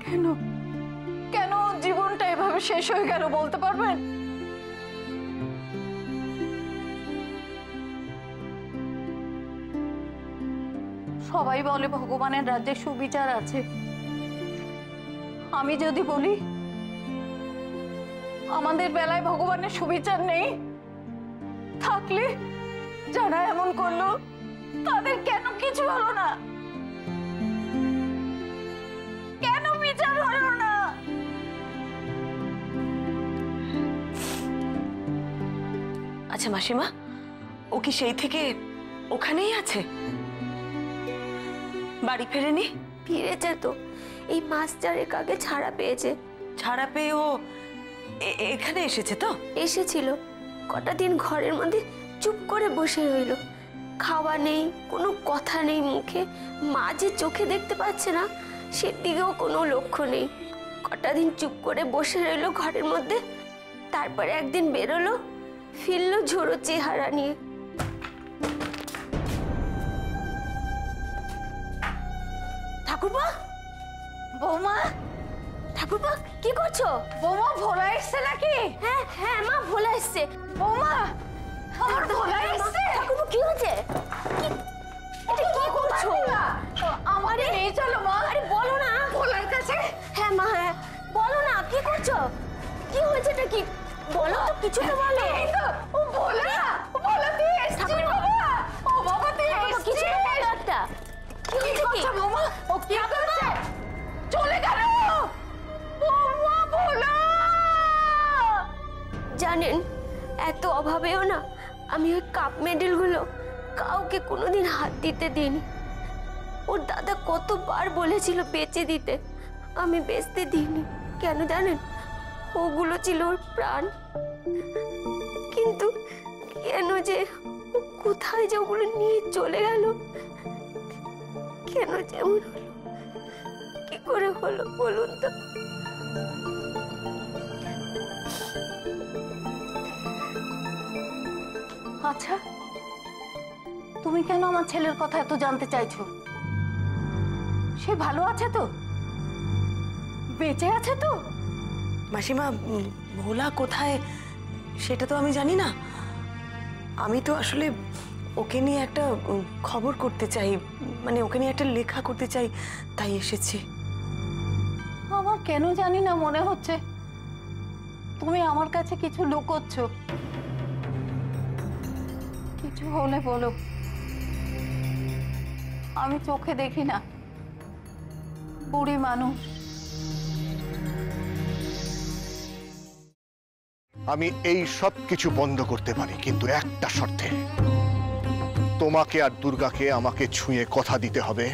কেন কেন জীবনটা এভাবে শেষ হয়ে গেল বলতে পারবেন? সবাই বলে ভগবানের রাজ্যে সুবিচার আছে। আমি যদি বলি আমাদের বেলায় ভগবানের সুবিচার নেই, থাকলে যারা এমন করলো তাদের কেন কিছু হলো না? কেন বিচার হলো না? আচ্ছা মাসিমা, ও কি সেই থেকে ওখানেই আছে? বাড়ি ফেরেনি? ফিরেছে তো, এই মাস চারেক আগে ছাড়া পেয়েছে। ছাড়া পেয়ে ও এখানে এসেছে তো? এসেছিল, কটা দিন ঘরের মধ্যে চুপ করে বসে রইল। খাওয়া নেই, কোনো কথা নেই মুখে। মা যে চোখে দেখতে পাচ্ছে না সেদিকেও কোনো লক্ষ্য নেই। কটা দিন চুপ করে বসে রইল ঘরের মধ্যে, তারপরে একদিন বেরোলো, ফিরলো ঝোড়ো চেহারা নিয়ে। ঠাকুরপা, বৌমা, ঠাকুরপা কি করছো? বৌমা ভোলা এসছে নাকি? হ্যাঁ হ্যাঁ মা, ভোলা এসছে। বৌমা, আমার ভোলা এসছে। ঠাকুরপা কি হয়েছে? এটা কি করছো? আমারে নিয়ে চলো মা। আরে বলো না। ভোলার কাছে? হ্যাঁ মা, হ্যাঁ বলো না, কি করছো? কি হয়েছে? এটা কি বলো তো, কিছু তো বলো। এই তো ও ভোলা, ভোলা তুই এসছিস বাবা। ও বাবা তুই এসছিস। কিছু তো বলো একটা। কি করছো বৌমা? ও কি করছে? চলে গেল বৌমা ভোলা। জানেন, এত অভাবেও না আমি ওই কাপ মেডেলগুলো কাউকে কোনোদিন হাত দিতে দিইনি। ওর দাদা কতবার বলেছিল বেচে দিতে, আমি বেচতে দিইনি। কেন জানেন? ওগুলো ছিল ওর প্রাণ। কিন্তু কেন যে কোথায় যে ওগুলো নিয়ে চলে গেল, কেন যেমন হলো, কি করে হলো বলুন তো? আচ্ছা, তুমি কেন আমার ছেলের কথা এত জানতে চাইছো? সে ভালো আছে তো? বেঁচে আছে তো? মাসিমা, ভোলা কোথায় সেটা তো আমি জানি না। আমি তো আসলে ওকে নিয়ে একটা খবর করতে চাই, মানে ওকে নিয়ে একটা লেখা করতে চাই, তাই এসেছি। আমার কেন জানি না মনে হচ্ছে তুমি আমার কাছে কিছু লুকোচ্ছ। কিছু হলে বলো, আমি চোখে দেখি না, বুড়ি মানুষ। আমি এই সব কিছু বন্ধ করতে পারি, কিন্তু একটা শর্তে। তোমাকে আর দুর্গাকে আমাকে ছুঁয়ে কথা দিতে হবে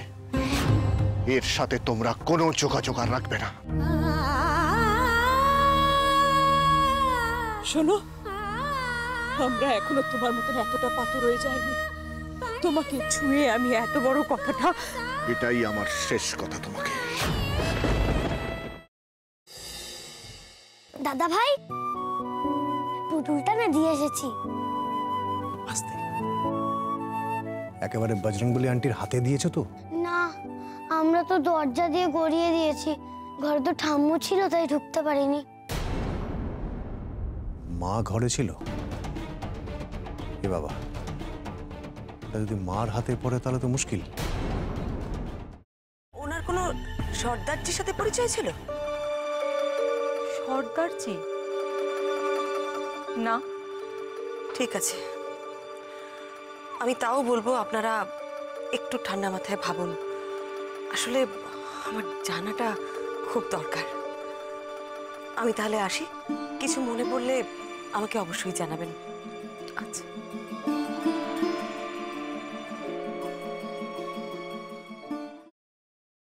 এর সাথে তোমরা কোনো যোগাযোগ আর রাখবে না। শোনো, আমরা এখনো তোমার মতন এতটা পাথর হয়ে যায়নি। তোমাকে ছুঁয়ে আমি এত বড় কথাটা, এটাই আমার শেষ কথা তোমাকে। দাদা ভাই, পুতুলটা না দিয়ে এসেছি। আস্তে, একেবারে বজরংবলী আন্টির হাতে দিয়েছো তো? না, আমরা তো দরজা দিয়ে গড়িয়ে দিয়েছি। ঘরে তো ঠাম্মু ছিল, তাই ঢুকতে পারিনি। মা ঘরে ছিল? এ বাবা, যদি মার হাতে পড়ে তাহলে তো মুশকিল। ওনার কোনো সর্দারজির সাথে পরিচয় ছিল? সর্দারজি? না। ঠিক আছে, আমি তাও বলবো আপনারা একটু ঠান্ডা মাথায় ভাবুন। আসলে আমার জানাটা খুব দরকার। আমি তাহলে আসি, কিছু মনে পড়লে আমাকে অবশ্যই জানাবেন। আচ্ছা।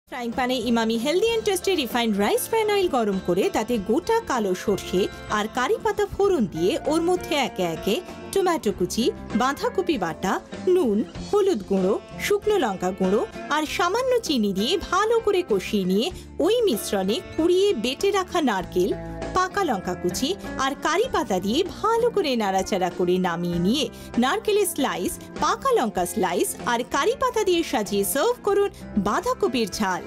ফ্রাইং প্যানে Emami healthy and tasty refined rice bran oil গরম করে তাতে গোটা কালো সর্ষে আর কারি পাতা ফোড়ন দিয়ে ওর মধ্যে একে একে টমেটো কুচি, বাঁধাকপি বাটা, নুন, হলুদ গুঁড়ো, শুকনো লঙ্কা গুঁড়ো আর সামান্য চিনি দিয়ে ভালো করে কষিয়ে নিয়ে ওই মিশ্রণে কুড়িয়ে বেটে রাখা নারকেল, পাকা লঙ্কা কুচি আর কারি পাতা দিয়ে ভালো করে নাড়াচাড়া করে নামিয়ে নিয়ে নারকেলের স্লাইস, পাকা লঙ্কা স্লাইস আর কারি পাতা দিয়ে সাজিয়ে সার্ভ করুন বাঁধাকপির ঝাল।